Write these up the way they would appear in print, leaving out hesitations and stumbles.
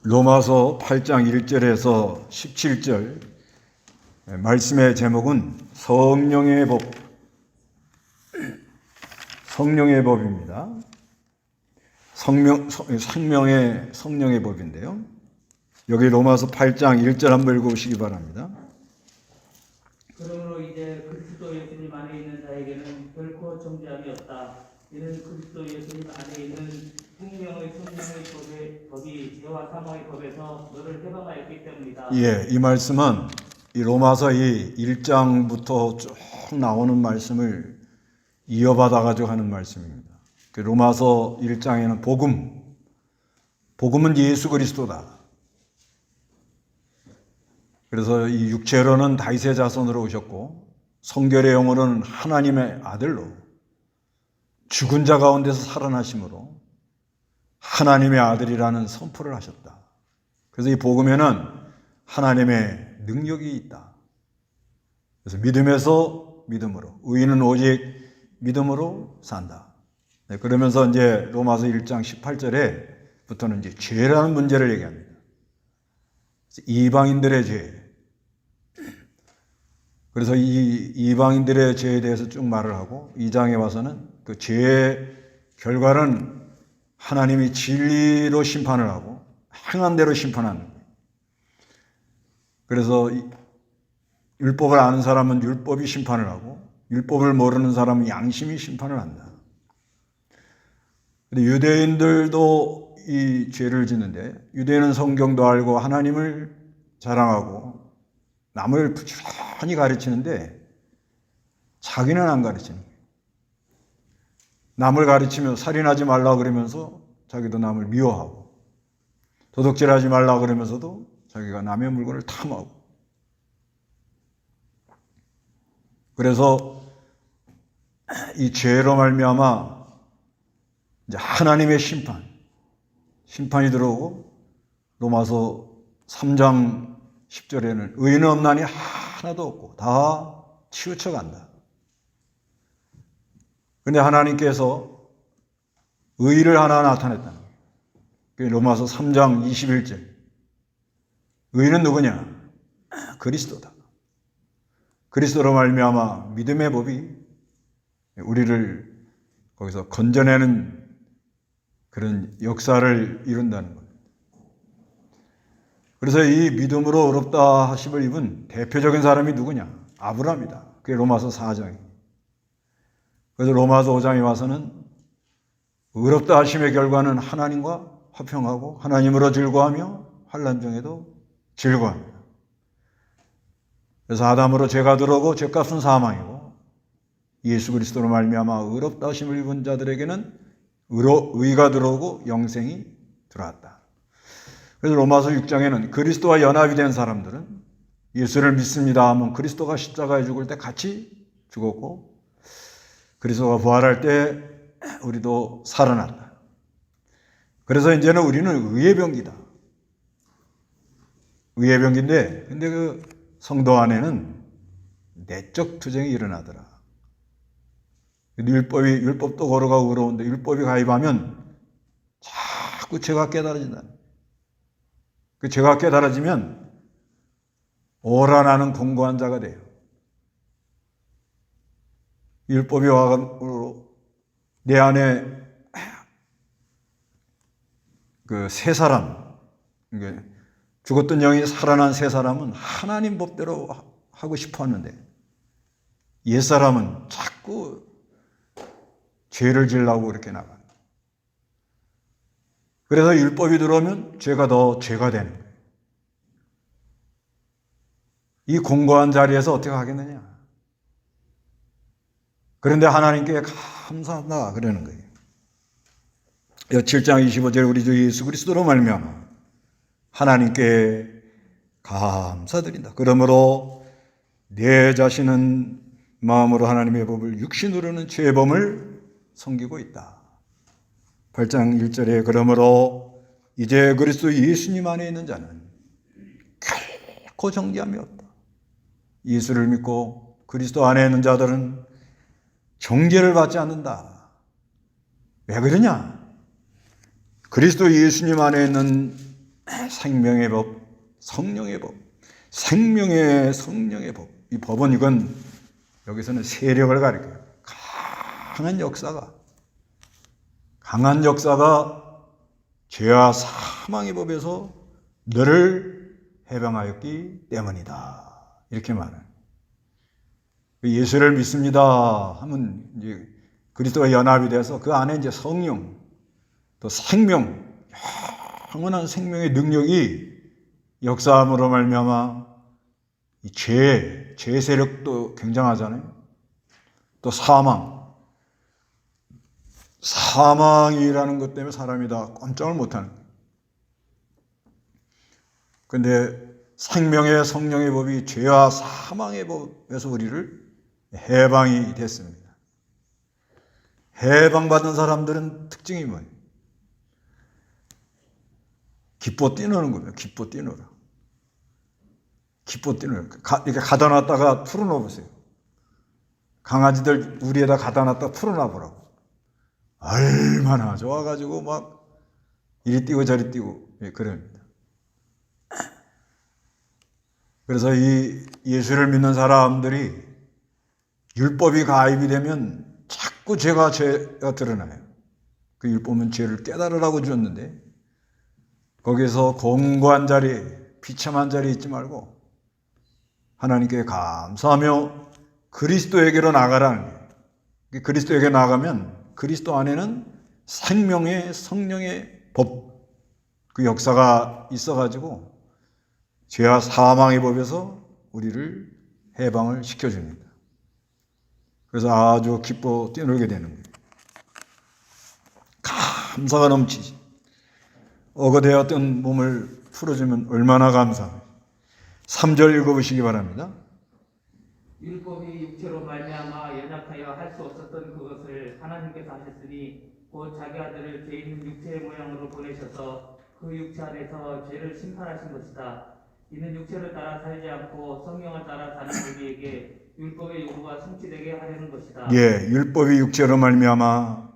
로마서 8장 1절에서 17절 말씀의 제목은 성령의 법, 성령의 법입니다. 성령의 법인데요. 여기 로마서 8장 1절 한번 읽어보시기 바랍니다. 그러므로 이제 그리스도 예수님 안에 있는 자에게는 결코 정죄함이 없다. 이는 그리스도 예수님 안에 있는 성령의 법이 죄와 사망의 법에서 너를 해방하였기 때문이다. 예, 이 말씀은 이 로마서 이 1장부터 쭉 나오는 말씀을 이어받아 가지고 하는 말씀입니다. 로마서 1장에는 복음은 예수 그리스도다. 그래서 이 육체로는 다윗의 자손으로 오셨고 성결의 영으로는 하나님의 아들로 죽은 자 가운데서 살아나심으로 하나님의 아들이라는 선포를 하셨다. 그래서 이 복음에는 하나님의 능력이 있다. 그래서 믿음에서 믿음으로, 의인은 오직 믿음으로 산다. 네, 그러면서 이제 로마서 1장 18절에부터는 이제 죄라는 문제를 얘기합니다. 이방인들의 죄. 그래서 이 이방인들의 죄에 대해서 쭉 말을 하고 2장에 와서는 그 죄의 결과는 하나님이 진리로 심판을 하고 행한 대로 심판하는 거예요. 그래서 율법을 아는 사람은 율법이 심판을 하고 율법을 모르는 사람은 양심이 심판을 한다. 근데 유대인들도 이 죄를 짓는데 유대인은 성경도 알고 하나님을 자랑하고 남을 부지런히 가르치는데 자기는 안 가르치는 거예요. 남을 가르치며 살인하지 말라 그러면서 자기도 남을 미워하고 도둑질하지 말라 그러면서도 자기가 남의 물건을 탐하고 그래서 이 죄로 말미암아 이제 하나님의 심판이 들어오고 로마서 3장 10절에는 의인은 없나니 하나도 없고 다 치우쳐 간다. 그런데 하나님께서 의를 하나 나타냈다는 거예요. 로마서 3장 21절. 의인은 누구냐? 그리스도다. 그리스도로 말미암아 믿음의 법이 우리를 거기서 건져내는 그런 역사를 이룬다는 겁니다. 그래서 이 믿음으로 의롭다 하심을 입은 대표적인 사람이 누구냐? 아브라함이다. 그게 로마서 4장입니다. 그래서 로마서 5장에 와서는 의롭다 하심의 결과는 하나님과 화평하고 하나님으로 즐거워하며 환난 중에도 즐거워합니다. 그래서 아담으로 죄가 들어오고 죄값은 사망이고 예수 그리스도로 말미암아 의롭다 하심을 입은 자들에게는 의가 들어오고 영생이 들어왔다. 그래서 로마서 6장에는 그리스도와 연합이 된 사람들은 예수를 믿습니다 하면 그리스도가 십자가에 죽을 때 같이 죽었고 그리스도가 부활할 때 우리도 살아났다. 그래서 이제는 우리는 의의 병기다. 의의 병기인데 근데 그 성도 안에는 내적 투쟁이 일어나더라. 율법도 걸어가고 그러는데 율법이 가입하면 자꾸 죄가 깨달아진다. 그 죄가 깨달아지면 오라 나는 공고한 자가 돼요. 율법이 와가지고 내 안에 그 새 사람, 죽었던 영이 살아난 새 사람은 하나님 법대로 하고 싶어 하는데 옛사람은 자꾸 죄를 지으려고 이렇게 나가요. 그래서 율법이 들어오면 죄가 더 죄가 되는 거예요. 이 공고한 자리에서 어떻게 하겠느냐? 그런데 하나님께 감사한다 그러는 거예요. 7장 25절에 우리 주 예수 그리스도로 말미암아 하나님께 감사드린다. 그러므로 내 자신은 마음으로 하나님의 법을 육신으로는 죄범을 섬기고 있다. 8장 1절에 그러므로 이제 그리스도 예수님 안에 있는 자는 결코 정죄함이 없다. 예수를 믿고 그리스도 안에 있는 자들은 정죄를 받지 않는다. 왜 그러냐? 그리스도 예수님 안에 있는 생명의 법, 성령의 법, 생명의 성령의 법. 이 법은 이건 여기서는 세력을 가리켜요. 강한 역사가 죄와 사망의 법에서 너를 해방하였기 때문이다. 이렇게 말해요. 예수를 믿습니다 하면 이제 그리스도와 연합이 돼서 그 안에 이제 성령, 또 생명, 영원한 생명의 능력이 역사함으로 말미암아 이 죄 세력도 굉장하잖아요. 또 사망이라는 것 때문에 사람이 다 꼼짝을 못하는 거예요. 그런데 생명의 성령의 법이 죄와 사망의 법에서 우리를 해방이 됐습니다. 해방받은 사람들은 특징이 뭐예요? 기뻐 뛰노는 거예요. 기뻐 뛰노라. 이렇게 가다 놨다가 풀어놓아 보세요. 강아지들 우리에다 가다 놨다가 풀어놔 보라고. 얼마나 좋아가지고 막 이리 뛰고 저리 뛰고 그럽니다. 그래서 이 예수를 믿는 사람들이 율법이 가입이 되면 자꾸 죄가 드러나요. 그 율법은 죄를 깨달으라고 주었는데 거기서 공고한 자리, 비참한 자리 있지 말고 하나님께 감사하며 그리스도에게로 나가라는 거예요. 그리스도에게 나가면 그리스도 안에는 생명의 성령의 법, 그 역사가 있어가지고 죄와 사망의 법에서 우리를 해방을 시켜줍니다. 그래서 아주 기뻐 뛰놀게 되는 거예요. 감사가 넘치지. 억압되었던 몸을 풀어주면 얼마나 감사해요. 3절 읽어보시기 바랍니다. 율법이 육체로 말미암아 연약하여 할 수 없었던 그것을 하나님께서 하셨으니 곧 자기 아들을 죄 있는 육체의 모양으로 보내셔서 그 육체 안에서 죄를 심판하신 것이다. 이는 육체를 따라 살지 않고 성령을 따라 사는 우리에게 율법의 요구가 성취되게 하려는 것이다. 예, 율법이 육체로 말미암아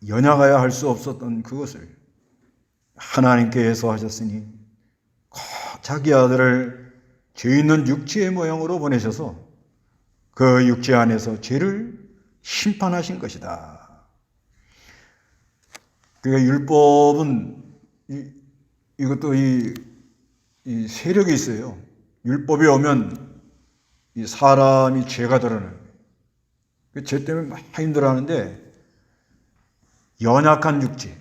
연약하여 할 수 없었던 그것을 하나님께서 하셨으니 곧 자기 아들을 죄 있는 육체의 모양으로 보내셔서 그 육체 안에서 죄를 심판하신 것이다. 그러니까 율법은 이것도 이 세력이 있어요. 율법이 오면 이 사람이 죄가 드러나는 거예요. 죄 때문에 막 힘들어하는데 연약한 육체,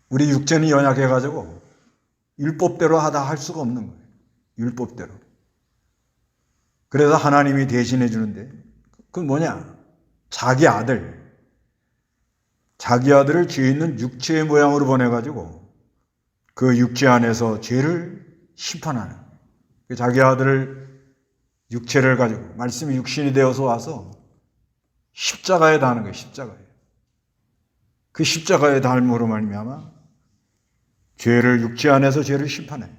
우리 육체는 연약해가지고 율법대로 하다 할 수가 없는 거예요. 율법대로. 그래서 하나님이 대신해 주는데 그건 뭐냐? 자기 아들을 죄 있는 육체의 모양으로 보내가지고 그 육체 안에서 죄를 심판하는 거예요. 자기 아들을 육체를 가지고 말씀이 육신이 되어서 와서 십자가에 다는 거예요. 십자가에. 그 십자가에 달므로 말미암아 죄를 육체 안에서 죄를 심판해요.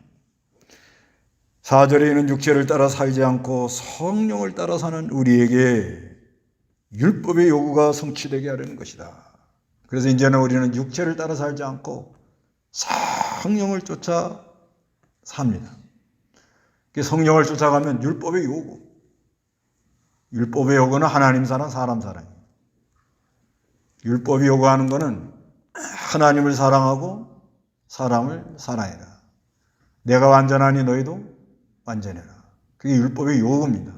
4절에 있는 육체를 따라 살지 않고 성령을 따라 사는 우리에게 율법의 요구가 성취되게 하려는 것이다. 그래서 이제는 우리는 육체를 따라 살지 않고 성령을 쫓아 삽니다. 성령을 쫓아가면 율법의 요구는 하나님 사랑, 사람 사랑이에요. 율법이 요구하는 것은 하나님을 사랑하고 사람을 사랑해라. 내가 완전하니 너희도 완전해라. 그게 율법의 요구입니다.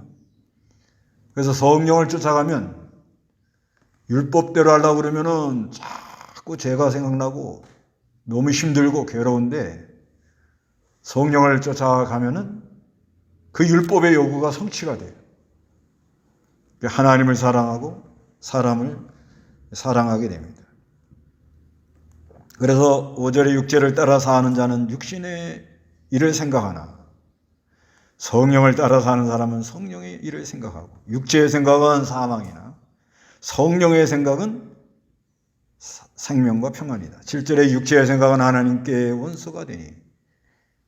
그래서 성령을 쫓아가면 율법대로 하려고 그러면은 자꾸 죄가 생각나고 너무 힘들고 괴로운데 성령을 쫓아가면은 그 율법의 요구가 성취가 돼요. 하나님을 사랑하고 사람을 사랑하게 됩니다. 그래서 5절에 육체를 따라 사는 자는 육신의 일을 생각하나 성령을 따라 사는 사람은 성령의 일을 생각하고 육체의 생각은 사망이나 성령의 생각은 생명과 평안이다. 7절에 육체의 생각은 하나님께 원수가 되니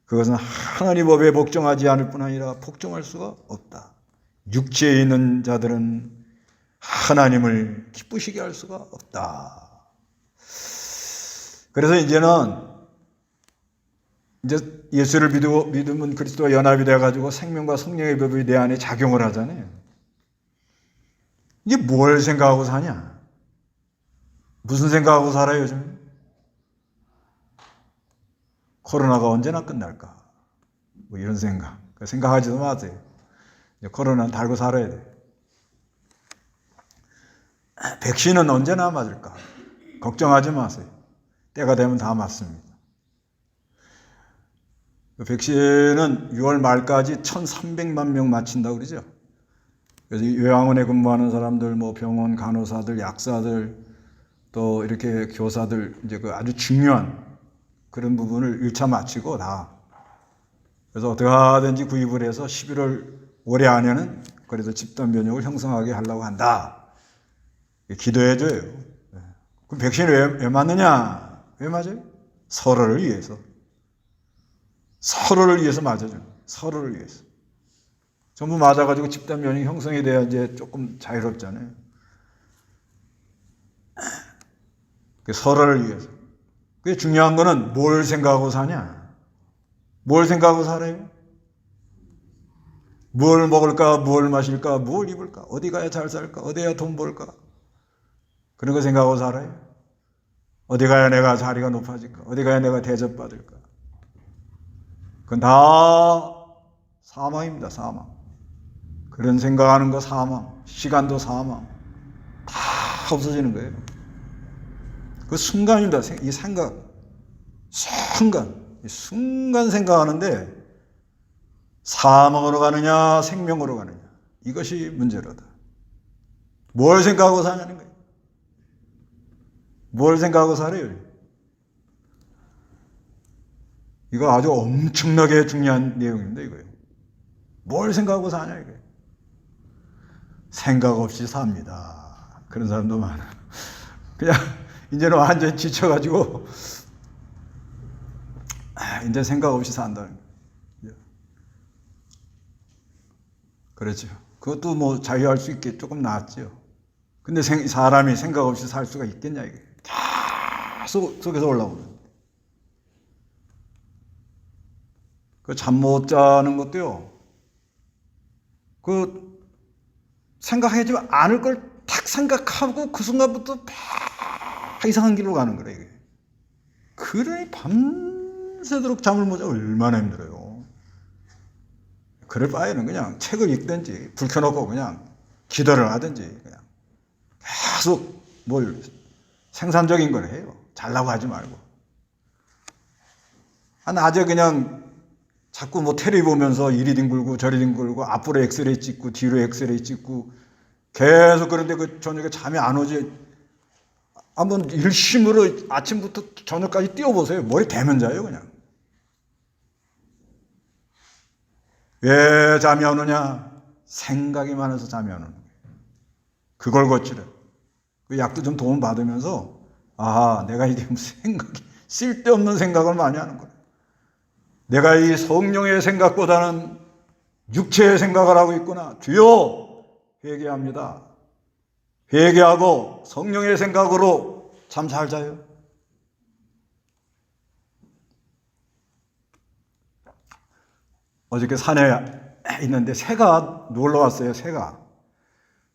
그것은 하나님 법에 복종하지 않을 뿐 아니라 복종할 수가 없다. 육체에 있는 자들은 하나님을 기쁘시게 할 수가 없다. 그래서 이제는 이제 예수를 믿으면 그리스도와 연합이 돼가지고 생명과 성령의 법이 내 안에 작용을 하잖아요. 이게 뭘 생각하고 사냐? 무슨 생각하고 살아요, 요즘? 코로나가 언제나 끝날까? 뭐 이런 생각하지도 마세요. 코로나는 달고 살아야 돼. 백신은 언제나 맞을까? 걱정하지 마세요. 때가 되면 다 맞습니다. 백신은 6월 말까지 1,300만 명 맞힌다고 그러죠. 그래서 요양원에 근무하는 사람들, 뭐 병원 간호사들, 약사들, 또 이렇게 교사들, 이제 그 아주 중요한 그런 부분을 1차 마치고 다. 그래서 어떻게 하든지 구입을 해서 11월 올해 안에는 그래서 집단 면역을 형성하게 하려고 한다. 기도해줘요. 그럼 백신이 왜 맞느냐? 왜 맞아요? 서로를 위해서. 서로를 위해서 맞아줘요. 서로를 위해서. 전부 맞아가지고 집단 면역이 형성이 돼야 이제 조금 자유롭잖아요. 서로를 위해서. 그게 중요한 거는 뭘 생각하고 사냐? 뭘 생각하고 살아요? 뭘 먹을까? 뭘 마실까? 뭘 입을까? 어디 가야 잘 살까? 어디 가야 돈 벌까? 그런 거 생각하고 살아요? 어디 가야 내가 자리가 높아질까? 어디 가야 내가 대접받을까? 그건 다 사망입니다. 사망. 그런 생각하는 거 사망. 시간도 사망. 다 없어지는 거예요. 그 순간입니다. 이 생각. 순간 생각하는데 사망으로 가느냐 생명으로 가느냐 이것이 문제로다. 뭘 생각하고 사냐는 거예요. 뭘 생각하고 살아요. 이거 아주 엄청나게 중요한 내용입니다. 이거예요. 뭘 생각하고 사냐 이거예요. 생각 없이 삽니다. 그런 사람도 많아요. 그냥 이제는 완전히 지쳐가지고 이제 생각 없이 산다는 거예요. 그렇죠. 그것도 뭐 자유할 수 있게 조금 낫죠. 근데 사람이 생각 없이 살 수가 있겠냐 이게. 계속 속에서 올라오는. 그 잠 못 자는 것도요. 그 생각하지 않을 걸 탁 생각하고 그 순간부터 막 이상한 길로 가는 거래 이게. 그러니 밤새도록 잠을 못 자. 얼마나 힘들어요. 그럴 바에는 그냥 책을 읽든지 불 켜놓고 그냥 기도를 하든지 그냥 계속 뭘 생산적인 걸 해요. 잘라고 하지 말고. 낮에 그냥 자꾸 뭐 테레비 보면서 이리 뒹굴고 저리 뒹굴고 앞으로 엑스레이 찍고 뒤로 엑스레이 찍고 계속 그런데 그 저녁에 잠이 안 오지. 한번 일심으로 아침부터 저녁까지 뛰어보세요. 머리 대면 자요 그냥. 왜 잠이 안 오냐? 생각이 많아서 잠이 안 오는 거예요. 그걸 고치래. 그 약도 좀 도움 받으면서 내가 이게 무슨 생각이 쓸데없는 생각을 많이 하는 거야. 내가 이 성령의 생각보다는 육체의 생각을 하고 있구나. 주여 회개합니다. 회개하고 성령의 생각으로 잠 잘 자요. 어저께 산에 있는데 새가 놀러 왔어요. 새가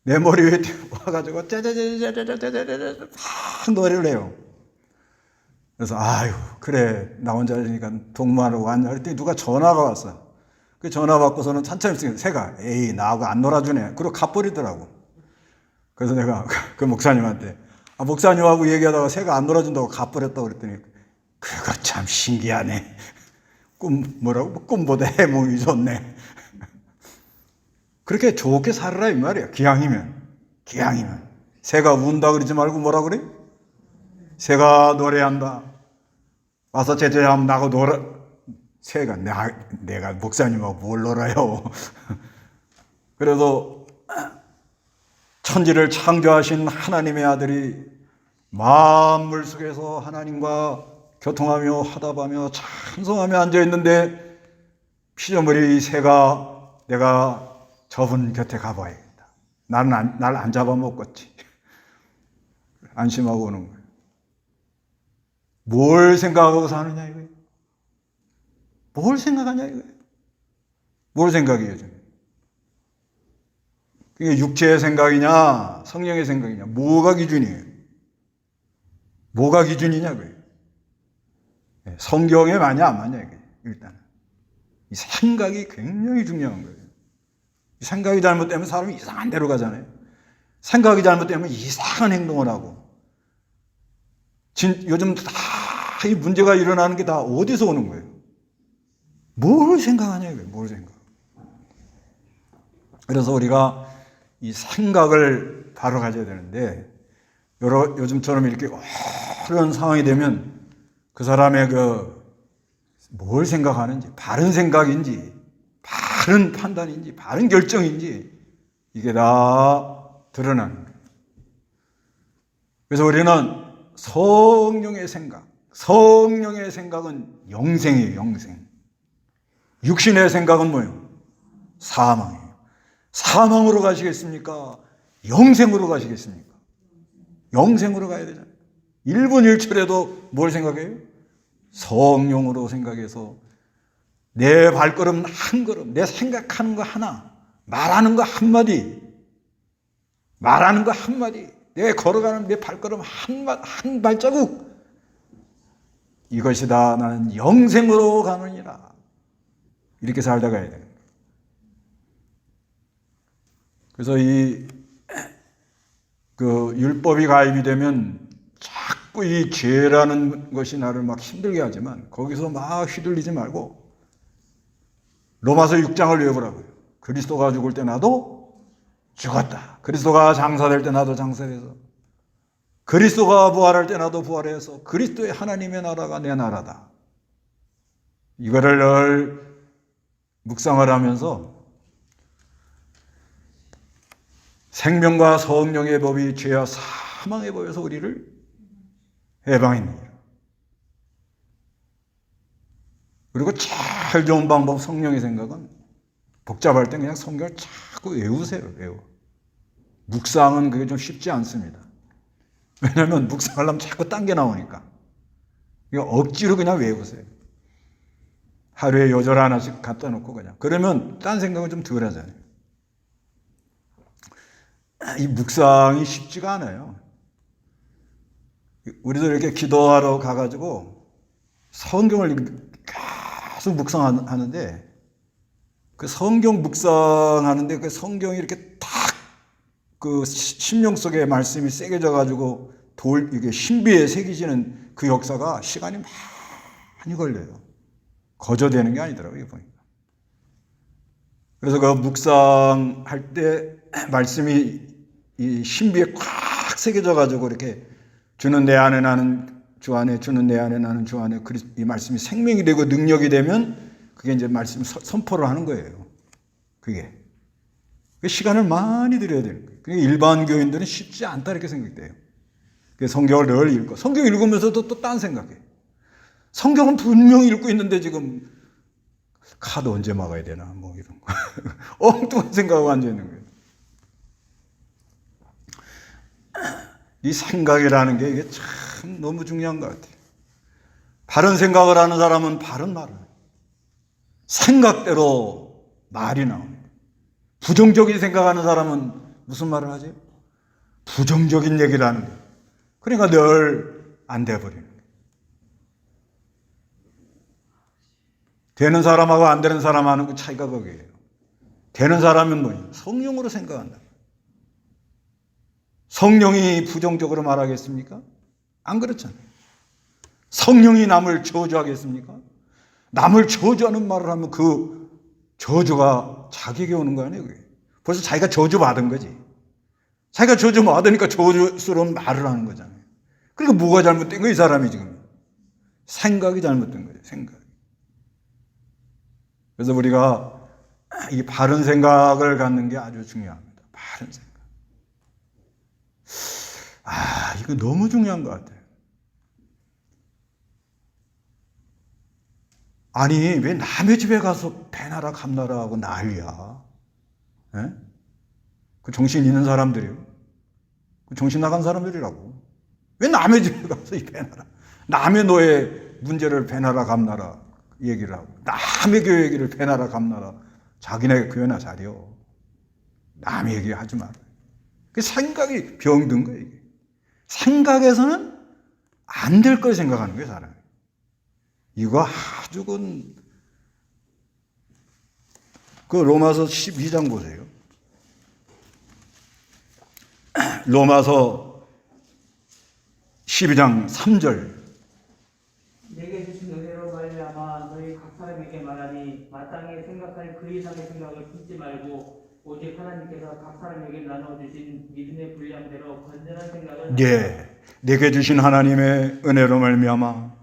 내 머리 위에 와가지고 짜자자자자자자자자 막 노래를 해요. 그래서 그래 나 혼자니까 동무하러 왔냐 그랬더니 누가 전화가 왔어. 그 전화 받고서는 찬참 있으니까 새가 나하고 안 놀아주네. 그러고 가버리더라고. 그래서 내가 그 목사님한테 목사님하고 얘기하다가 새가 안 놀아준다고 가버렸다고 그랬더니 그거 참 신기하네. 꿈보다 해몽이 좋네. 그렇게 좋게 살아라 이 말이야. 기왕이면. 새가 운다 그러지 말고 뭐라 그래? 새가 노래한다. 와서 제자하면 나하고 놀아. 새가 내가 목사님하고 뭘 놀아요. 그래서 천지를 창조하신 하나님의 아들이 만물 속에서 하나님과 교통하며 화답하며 찬송하며 앉아있는데 피조물이 새가 내가 저분 곁에 가봐야겠다. 날 안 잡아먹겠지. 안심하고 오는 거예요. 뭘 생각하고 사느냐 이거예요. 뭘 생각하냐 이거예요. 뭘 생각해요 지금? 그게 육체의 생각이냐 성령의 생각이냐 뭐가 기준이에요? 뭐가 기준이냐고요. 성경에 맞냐 안 맞냐 이거예요. 일단 이 생각이 굉장히 중요한 거예요. 생각이 잘못되면 사람이 이상한 데로 가잖아요. 생각이 잘못되면 이상한 행동을 하고 요즘 다 이 문제가 일어나는 게 다 어디서 오는 거예요? 뭘 생각하냐 이거예요. 뭘 생각. 그래서 우리가 이 생각을 바로 가져야 되는데 요즘처럼 이렇게 어려운 상황이 되면 그 사람의 뭘 생각하는지 바른 생각인지 바른 판단인지 바른 결정인지 이게 다 드러나는 거예요. 그래서 우리는 성령의 생각은 영생이에요. 영생. 육신의 생각은 뭐예요? 사망이에요. 사망으로 가시겠습니까? 영생으로 가시겠습니까? 영생으로 가야 되잖아요. 1분 1초라도 뭘 생각해요? 성령으로 생각해서 내 발걸음 한 걸음, 내 생각하는 거 하나, 말하는 거 한마디, 내 걸어가는 내 발걸음 한 발자국, 이것이다. 나는 영생으로 가느니라. 이렇게 살다 가야 돼요. 그래서 율법이 가입이 되면 자꾸 이 죄라는 것이 나를 막 힘들게 하지만 거기서 막 휘둘리지 말고 로마서 6장을 외우라고요. 그리스도가 죽을 때 나도 죽었다. 그리스도가 장사될 때 나도 장사해서 그리스도가 부활할 때 나도 부활해서 그리스도의 하나님의 나라가 내 나라다. 이거를 늘 묵상을 하면서 생명과 성령의 법이 죄와 사망의 법에서 우리를 해방합니다. 그리고 제일 좋은 방법 성령의 생각은 복잡할 때 그냥 성경을 자꾸 외우세요. 묵상은 그게 좀 쉽지 않습니다. 왜냐하면 묵상하려면 자꾸 딴 게 나오니까. 이거 억지로 그냥 외우세요. 하루에 요절 하나씩 갖다 놓고 그냥. 그러면 딴 생각은 좀 덜 하잖아요. 이 묵상이 쉽지가 않아요. 우리도 이렇게 기도하러 가가지고 성경을 계속 묵상하는데 그 성경 묵상하는데 그 성경이 이렇게 딱 그 심령 속에 말씀이 새겨져가지고 이게 신비에 새기지는 그 역사가 시간이 많이 걸려요. 거저되는 게 아니더라고요, 보니까. 그래서 그 묵상할 때 말씀이 이 신비에 꽉 새겨져가지고 이렇게 주는 내 안에 나는 주 안에, 주는 내 안에 나는 주 안에 이 말씀이 생명이 되고 능력이 되면 그게 이제 말씀 선포를 하는 거예요. 그게. 시간을 많이 들여야 되는 거예요. 그러니까 일반 교인들은 쉽지 않다 이렇게 생각돼요. 성경을 늘 읽고, 성경 읽으면서도 또 딴 생각해요. 성경은 분명히 읽고 있는데 지금 카드 언제 막아야 되나 뭐 이런 거. 엉뚱한 생각하고 앉아있는 거예요. 이 생각이라는 게 이게 참 너무 중요한 것 같아요. 바른 생각을 하는 사람은 바른 말을 해요. 생각대로 말이 나옵니다. 부정적인 생각하는 사람은 무슨 말을 하지? 부정적인 얘기를 하는 거예요. 그러니까 늘 안 돼버리는 거예요. 되는 사람하고 안 되는 사람하는 그 차이가 거기에요. 되는 사람은 뭐예요? 성령으로 생각한다. 성령이 부정적으로 말하겠습니까? 안 그렇잖아요. 성령이 남을 저주하겠습니까? 남을 저주하는 말을 하면 그 저주가 자기에게 오는 거 아니에요? 그게. 벌써 자기가 저주받은 거지. 자기가 저주받으니까 저주스러운 말을 하는 거잖아요. 그러니까 뭐가 잘못된 거예요, 이 사람이 지금? 생각이 잘못된 거예요, 생각. 그래서 우리가 이 바른 생각을 갖는 게 아주 중요합니다. 바른 생각. 이거 너무 중요한 것 같아요. 아니, 왜 남의 집에 가서 배나라 감나라 하고 난리야? 에? 그 정신 있는 사람들이요. 그 정신 나간 사람들이라고. 왜 남의 집에 가서 이 배나라? 남의 노예 문제를 배나라 감나라. 얘기를 하고 남의 교회 얘기를 배나라 감나라 자기네 교회나 잘려. 남의 얘기 하지 마. 그 생각이 병든 거예요. 이게. 생각에서는 안 될 걸 생각하는 거예요, 사람이. 이거 아주 그 로마서 12장 보세요. 로마서 12장 3절. 내게 주신 은혜로 말미암아 너희 각 사람에게 말하니 마땅히 생각할 그 이상의 생각을 품지 말고 오직 하나님께서 각 사람에게 나눠주신 믿음의 분량대로 건전한 생각을 예, 내게 주신 하나님의 은혜로 말미암아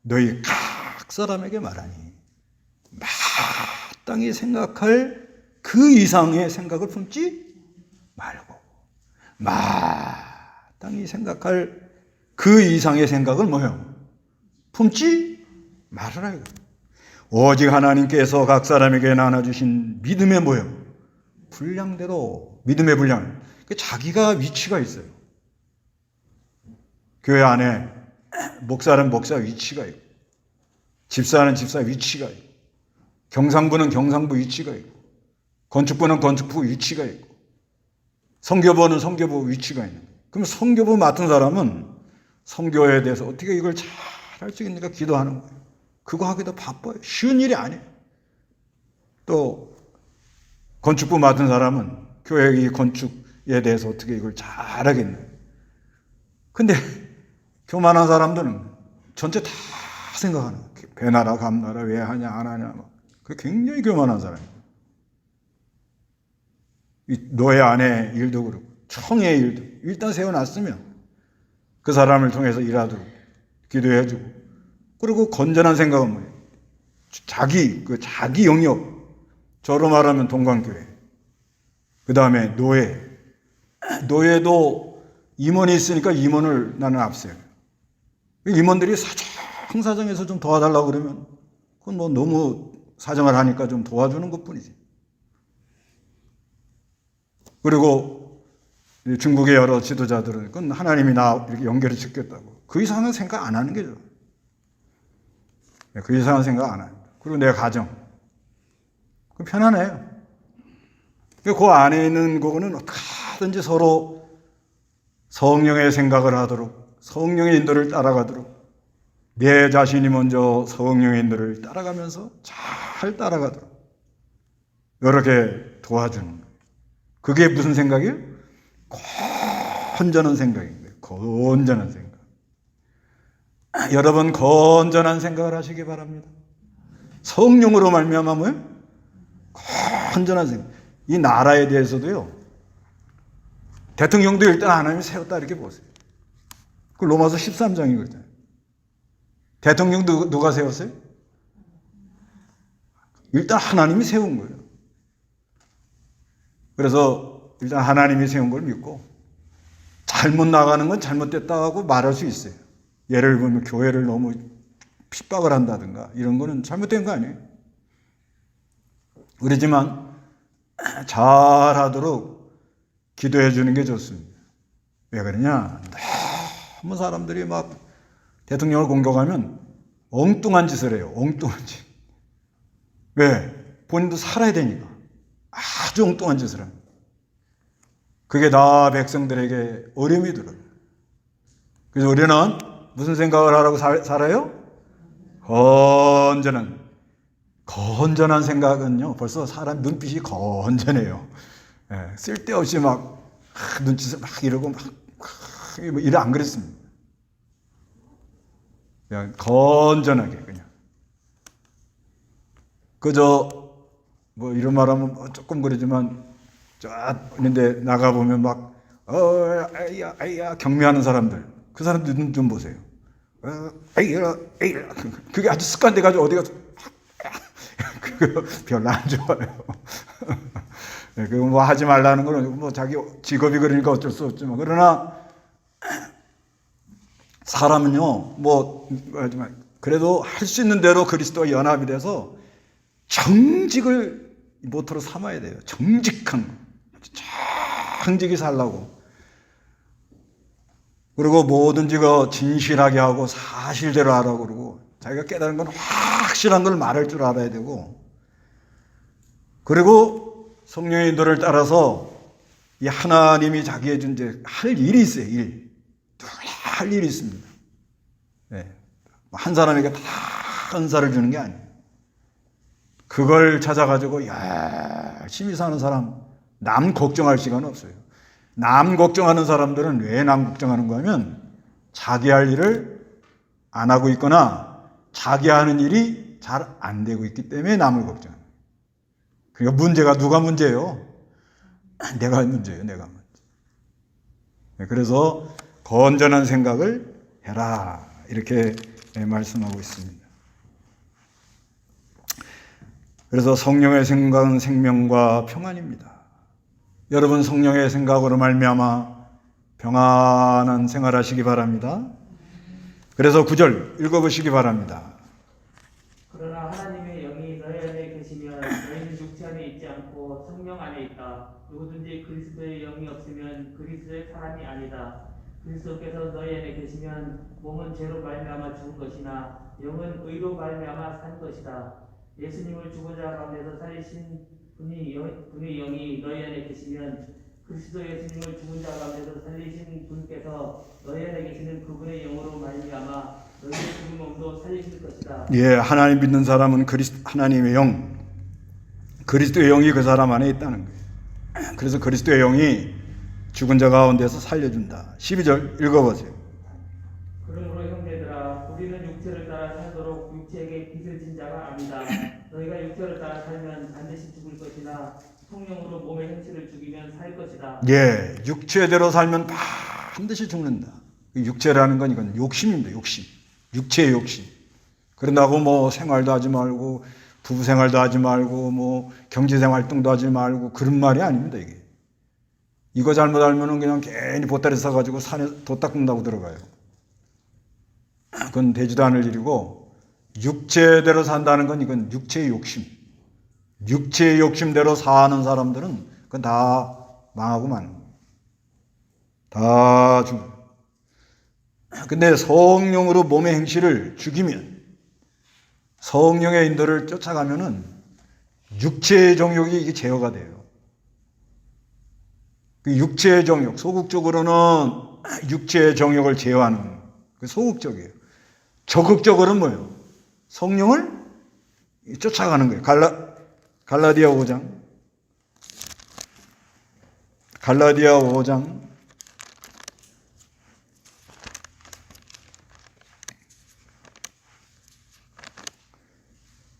너희 각 사람에게 말하니 마땅히 생각할 그 이상의 생각을 품지 말고 마땅히 생각할 그 이상의 생각을 뭐요? 품지 말으라. 오직 하나님께서 각 사람에게 나눠주신 믿음의 뭐요? 분량대로, 믿음의 분량. 자기가 위치가 있어요. 교회 안에 목사는 목사 위치가 있고, 집사는 집사 위치가 있고, 경상부는 경상부 위치가 있고, 건축부는 건축부 위치가 있고, 선교부는 선교부 위치가 있는 거예요. 그럼 선교부 맡은 사람은 선교에 대해서 어떻게 이걸 잘 할 수 있는가 기도하는 거예요. 그거 하기도 바빠요. 쉬운 일이 아니에요. 또 건축부 맡은 사람은 교회 이 건축에 대해서 어떻게 이걸 잘하겠나요? 근데 교만한 사람들은 전체 다 생각하는 거예요. 배나라 감나라 왜 하냐 안 하냐. 그게 굉장히 교만한 사람이에요. 이 노예 안에 일도 그렇고 총회 일도 일단 세워놨으면 그 사람을 통해서 일하도록 기도해주고, 그리고 건전한 생각은 뭐예요? 자기 영역, 저로 말하면 동관교회. 그 다음에 노예도 임원이 있으니까 임원을 나는 앞세요. 임원들이 사정에서 좀 도와달라고 그러면 그건 뭐 너무 사정을 하니까 좀 도와주는 것 뿐이지. 그리고 중국의 여러 지도자들은 그건 하나님이 나 이렇게 연결을 시켰다고. 그 이상은 생각 안 하는 거죠. 그 이상은 생각 안 합니다. 그리고 내 가정. 그 편안해요. 그 안에 있는 거는 어떻게든지 서로 성령의 생각을 하도록, 성령의 인도를 따라가도록, 내 자신이 먼저 성령의 인도를 따라가면서 잘 따라가도록 이렇게 도와주는 거예요. 그게 무슨 생각이에요? 건전한 생각입니다. 건전한 생각. 여러분 건전한 생각을 하시기 바랍니다. 성령으로 말미암아 뭐예요? 건전한 생각. 이 나라에 대해서도요. 대통령도 일단 하나님이 세웠다 이렇게 보세요. 그 로마서 13장이거든요. 대통령도 누가 세웠어요? 일단 하나님이 세운 거예요. 그래서 일단 하나님이 세운 걸 믿고 잘못 나가는 건 잘못됐다고 말할 수 있어요. 예를 들면 교회를 너무 핍박을 한다든가 이런 거는 잘못된 거 아니에요. 그러지만 잘하도록 기도해 주는 게 좋습니다. 왜 그러냐? 너무 사람들이 막 대통령을 공격하면 엉뚱한 짓을 해요. 엉뚱한 짓. 왜? 본인도 살아야 되니까. 아주 엉뚱한 짓을 합니다. 그게 다 백성들에게 어려움이 들어요. 그래서 우리는 무슨 생각을 하라고 살아요? 건전한 생각은요, 벌써 사람 눈빛이 건전해요. 예, 쓸데없이 막 눈짓을 막 이러고 막 이래 안 그랬습니다. 그냥 건전하게 그냥. 그저 뭐 이런 말하면 조금 그러지만 저 있는데 나가 보면 막 아이야 경매하는 사람들, 그 사람들 눈 좀 보세요. 아이야 그게 아주 습관돼 가지고 어디 가서 그거 별로 안 좋아요. 그거 뭐 하지 말라는 거는 뭐 자기 직업이 그러니까 어쩔 수 없지만, 그러나 사람은요 뭐 하지만 그래도 할 수 있는 대로 그리스도와 연합이 돼서 정직을 모토로 삼아야 돼요. 정직한 거. 정직히 살라고. 그리고 뭐든지 진실하게 하고 사실대로 하라고 그러고, 자기가 깨달은 건 확실한 걸 말할 줄 알아야 되고, 그리고 성령의 인도를 따라서 이 하나님이 자기의 존재 할 일이 있어요. 누구나 할 일이 있습니다. 네. 한 사람에게 다 은사를 주는 게 아니에요. 그걸 찾아가지고 열심히 사는 사람, 남 걱정할 시간 없어요. 남 걱정하는 사람들은 왜 남 걱정하는 거냐면 자기 할 일을 안 하고 있거나 자기 하는 일이 잘 안 되고 있기 때문에 남을 걱정해요. 그러니까 문제가 누가 문제예요? 내가 문제예요. 내가 문제. 그래서 건전한 생각을 해라, 이렇게 말씀하고 있습니다. 그래서 성령의 생각은 생명과 평안입니다. 여러분 성령의 생각으로 말미암아 평안한 생활하시기 바랍니다. 그래서 9절 읽어보시기 바랍니다. 그러나 하나님의 영이 너희 안에 계시면 너희는 육체 안에 있지 않고 성령 안에 있다. 누구든지 그리스도의 영이 없으면 그리스도의 사람이 아니다. 그리스도께서 너희 안에 계시면 몸은 죄로 말미암아 죽은 것이나 영은 의로 말미암아 산 것이다. 예수님을 죽은 자 가운데서 살리신 분의 영이 너희 안에 계시면 그리스도 예수님을 죽은 자 가운데서 살리신 분께서 너희 안에 계시는 그분의 영으로 말미암아 너희의 죽은 몸도 살리실 것이다. 예, 하나님 믿는 사람은 하나님의 영, 그리스도의 영이 그 사람 안에 있다는 거예요. 그래서 그리스도의 영이 죽은 자 가운데서 살려준다. 12절 읽어보세요. 그러므로 형제들아, 우리는 육체를 따라 살도록 육체에게 빚을 진 자가 아니다. 너희가 육체를 따라 살면 반드시 죽을 것이나 성령으로 몸의 행실을 죽이면 살 것이다. 예, 육체대로 살면 반드시 죽는다. 육체라는 건 이건 욕심입니다. 욕심. 육체의 욕심. 그런다고 뭐 생활도 하지 말고 부부 생활도 하지 말고 뭐 경제생 활동도 하지 말고 그런 말이 아닙니다. 이게. 이거 잘못 알면은 그냥 괜히 보따리 싸가지고 산에 도 닦는다고 들어가요. 그건 되지도 않을 일이고, 육체대로 산다는 건 이건 육체의 욕심. 육체의 욕심대로 사는 사람들은 그건 다 망하고 마는 거예요. 다 죽어요. 근데 성령으로 몸의 행실을 죽이면, 성령의 인도를 쫓아가면은 육체의 정욕이 이게 제어가 돼요. 그 육체의 정욕, 소극적으로는 육체의 정욕을 제어하는 그 소극적이에요. 적극적으로는 뭐예요? 성령을 쫓아가는 거예요. 갈라디아 5장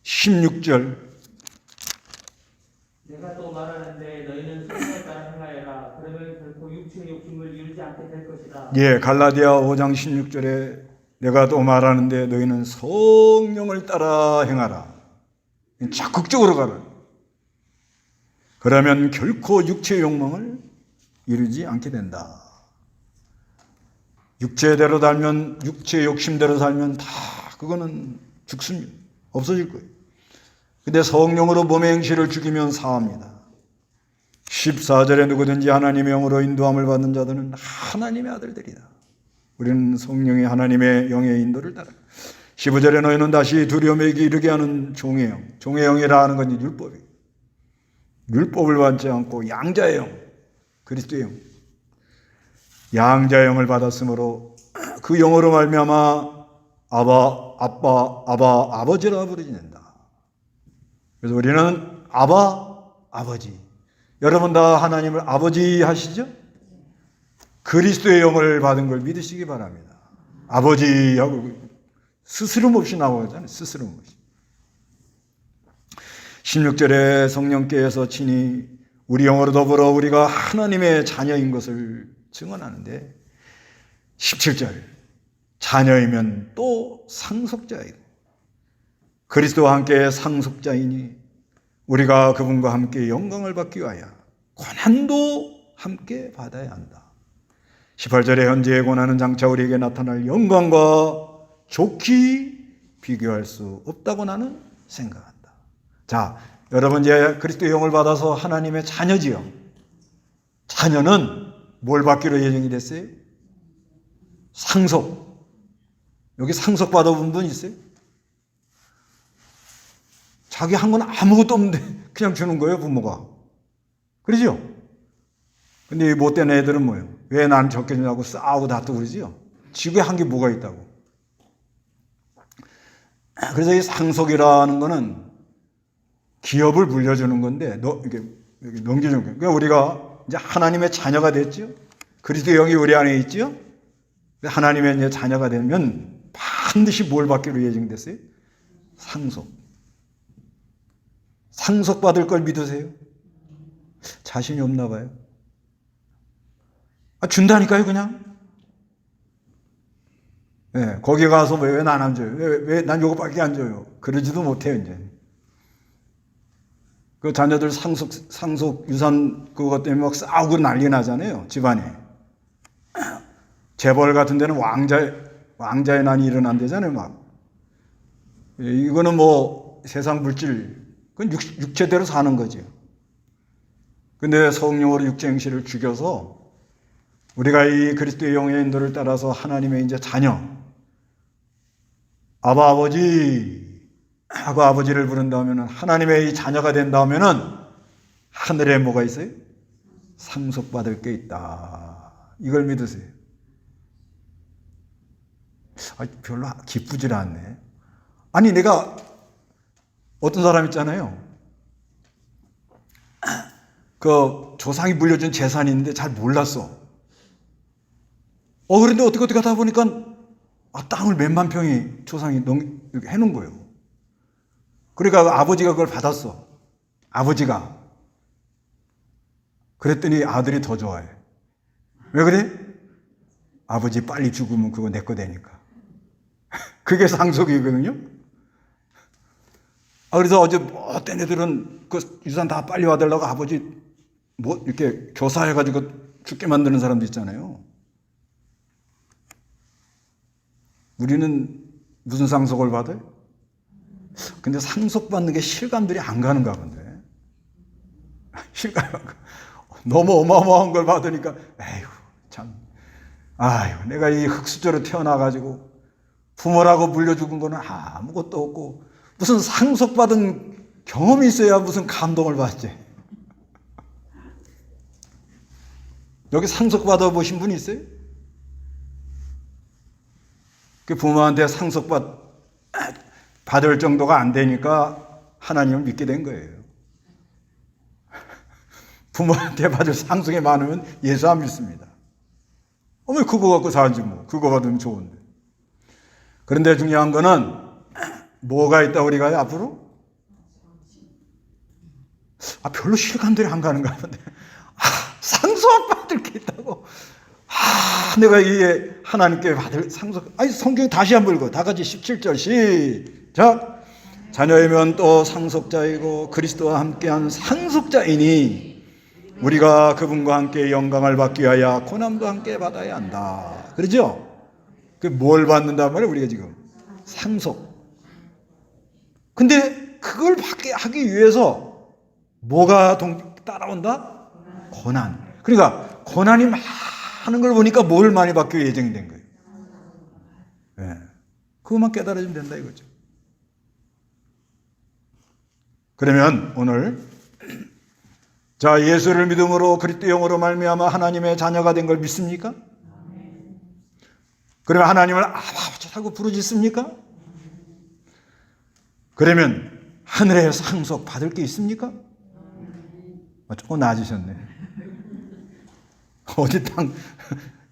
16절. 내가 또 말하는데 너희는 성령을 따라 행하여라. 그러면 결코 육체의 욕심을 이루지 않게 될 것이다. 예, 갈라디아 5장 16절에 내가 또 말하는데 너희는 성령을 따라 행하라. 적극적으로 가라. 그러면 결코 육체의 욕망을 이루지 않게 된다. 육체대로 살면, 육체의 욕심대로 살면 다 그거는 죽습니다. 없어질 거예요. 근데 성령으로 몸의 행실을 죽이면 사합니다. 14절에 누구든지 하나님의 영으로 인도함을 받는 자들은 하나님의 아들들이다. 우리는 성령의 하나님의 영의 인도를 따라. 15절에 너희는 다시 두려움에게 이르게 하는 종의 영. 종의 영이라 하는 건 율법이에요. 율법을 받지 않고 양자의 영, 그리스도의 영. 양자의 영을 받았으므로 그 영으로 말미암아 아버지라 부르짖는다. 그래서 우리는 아버지. 여러분 다 하나님을 아버지 하시죠? 그리스도의 영을 받은 걸 믿으시기 바랍니다. 아버지하고 스스럼 없이 나오잖아요. 스스럼 없이. 16절에 성령께서 친히 우리 영으로 더불어 우리가 하나님의 자녀인 것을 증언하는데, 17절 자녀이면 또 상속자이고 그리스도와 함께 상속자이니 우리가 그분과 함께 영광을 받기 위하여 고난도 함께 받아야 한다. 18절에 현재의 고난은 장차 우리에게 나타날 영광과 좋게 비교할 수 없다고 나는 생각한다. 자, 여러분 이제 그리스도의 영을 받아서 하나님의 자녀지요. 자녀는 뭘 받기로 예정이 됐어요? 상속. 여기 상속 받아본 분 있어요? 자기 한 건 아무것도 없는데 그냥 주는 거예요, 부모가. 그러죠? 근데 이 못된 애들은 뭐예요? 왜 나는 적게 주냐고 싸우고 다투고 그러지요? 지구에 한 게 뭐가 있다고. 그래서 이 상속이라는 거는 기업을 물려주는 건데, 이렇게 넘겨주는 거예요. 그러니까 우리가 이제 하나님의 자녀가 됐죠? 그리스도의 영이 우리 안에 있죠? 하나님의 이제 자녀가 되면 반드시 뭘 받기로 예정됐어요? 상속. 상속받을 걸 믿으세요? 자신이 없나 봐요. 준다니까요, 그냥. 네, 거기 가서 왜 난 안 줘요? 왜 난 요거밖에 안 줘요? 그러지도 못해요, 이제. 그 자녀들 상속 유산 그것 때문에 막 싸우고 난리 나잖아요, 집안에. 재벌 같은 데는 왕자의 난이 일어난대잖아요, 막. 이거는 뭐 세상 물질, 그건 육체대로 사는 거죠. 근데 성령으로 육체 행실을 죽여서 우리가 이 그리스도의 영의 인도를 따라서 하나님의 이제 자녀, 아바 아버지 하고 아버지를 부른다면은 하나님의 이 자녀가 된다면은 하늘에 뭐가 있어요? 상속받을 게 있다. 이걸 믿으세요. 별로 기쁘질 않네. 아니, 내가 어떤 사람 있잖아요. 그 조상이 물려준 재산이 있는데 잘 몰랐어. 그런데 어떻게 하다 보니까 땅을 몇만 평이 조상이 이렇게 해놓은 거예요. 그러니까 아버지가 그걸 받았어. 아버지가. 그랬더니 아들이 더 좋아해. 왜 그래? 아버지 빨리 죽으면 그거 내 거 되니까. 그게 상속이거든요. 그래서 어제 어떤 애들은 그 유산 다 빨리 와달라고 아버지 뭐 이렇게 교사해가지고 죽게 만드는 사람도 있잖아요. 우리는 무슨 상속을 받아요? 근데 상속받는 게 실감들이 안 가는가 본데. 너무 어마어마한 걸 받으니까, 에휴, 참. 내가 이 흙수저로 태어나가지고 부모라고 물려주는 거는 아무것도 없고, 무슨 상속받은 경험이 있어야 무슨 감동을 받지. 여기 상속받아 보신 분 있어요? 그 부모한테 받을 정도가 안 되니까 하나님을 믿게 된 거예요. 부모한테 받을 상속이 많으면 예수 안 믿습니다. 그거 갖고 사는지 뭐. 그거 받으면 좋은데. 그런데 중요한 거는 뭐가 있다 우리가 앞으로? 별로 실감들이 안 가는가 본데. 상속받을 게 있다고. 내가 이게 하나님께 받을 상속. 성경 다시 한번 읽어. 다 같이 17절 시작. 자녀이면 또 상속자이고 그리스도와 함께한 상속자이니 우리가 그분과 함께 영광을 받기 위하여 고난도 함께 받아야 한다. 그러죠? 뭘 받는단 말이에요, 우리가 지금? 상속. 근데 그걸 받게 하기 위해서 뭐가 따라온다? 고난. 그러니까 고난이 많은 걸 보니까 뭘 많이 받기 예정이 된 거예요. 네. 그것만 깨달아주면 된다 이거죠. 그러면 오늘 자, 예수를 믿음으로 그리스도의 영으로 말미암아 하나님의 자녀가 된 걸 믿습니까? 그러면 하나님을 아버지라고 부르짖습니까? 그러면 하늘에 상속 받을 게 있습니까? 조금 나아지셨네. 어디 땅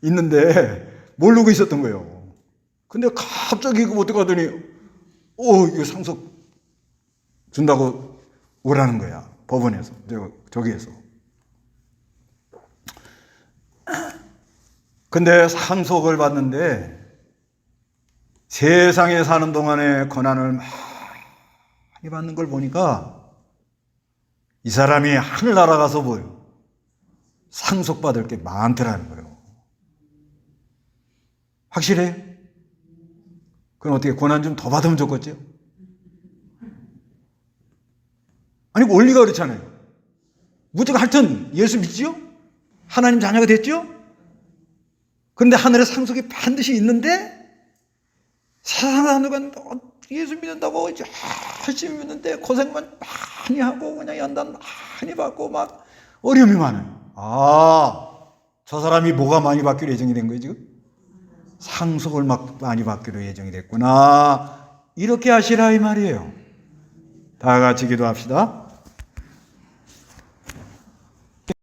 있는데 모르고 있었던 거예요. 근데 갑자기 어떻게 하더니 이거 상속 준다고 오라는 거야. 법원에서, 저기에서. 근데 상속을 받는데 세상에 사는 동안에 고난을 많이 받는 걸 보니까 이 사람이 하늘나라 가서 뭐예요? 상속받을 게 많더라는 거예요. 확실해? 그럼 어떻게 고난 좀 더 받으면 좋겠죠? 원리가 그렇잖아요. 무조건 하여튼 예수 믿지요? 하나님 자녀가 됐죠? 그런데 하늘에 상속이 반드시 있는데 세상 사는 건 예수 믿는다고 열심히 믿는데 고생만 많이 하고 그냥 연단 많이 받고 막 어려움이 많아요. 저 사람이 뭐가 많이 받기로 예정이 된 거예요 지금? 상속을 막 많이 받기로 예정이 됐구나. 이렇게 하시라 이 말이에요. 다 같이 기도합시다.